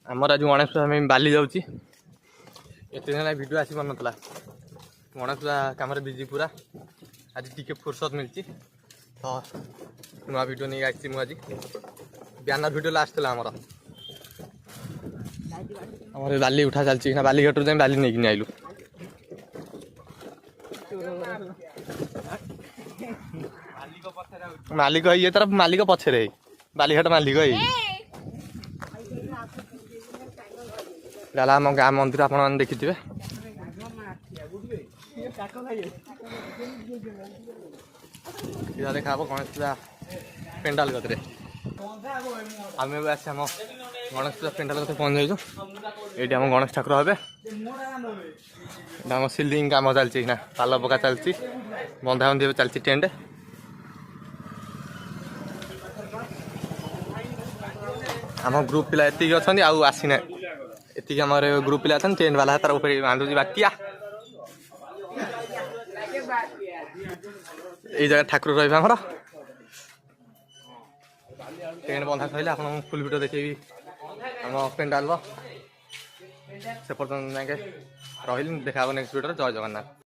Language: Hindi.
आमर आज गणेश पूजा में बाली जाऊँगी एत दिन वीडियो आसी पार नाला गणेश पूजा कम बिजी पूरा आज टी फुर्सत मिलती तो नुआ वीडियो नहीं आई मुझे ब्यानर वीडियो लास्ट था आमर बाली उठा चलती बाली घाटू जाए बाली नहीं आइलु मालिक ये तरफ मालिक पछरे बालीघाट मालिक गला आम गाँ मंदिर आप देखी थे देखा गणेश पूजा पेंडाल कतरे आम आस गणेश पूजा पेंडाल कत पहुँच जाइए ये आम गणेश ठाकुर हे आम सिलिंग कम चलती ना पाल पका चलती बंधा बंधी चलती टेंट आम ग्रुप पिला एति अच्छा आसीना एति ग्रुप पिला टेंट वाला तार बांधुची बाटिया ये जगह ठाकुर रही आमर टेंट बंधा कहले आप फुल वीडियो देखेबी आम पेंडाल से पर्यटन जाके रही देखा नेक्स्ट वीडियो जय जगन्नाथ।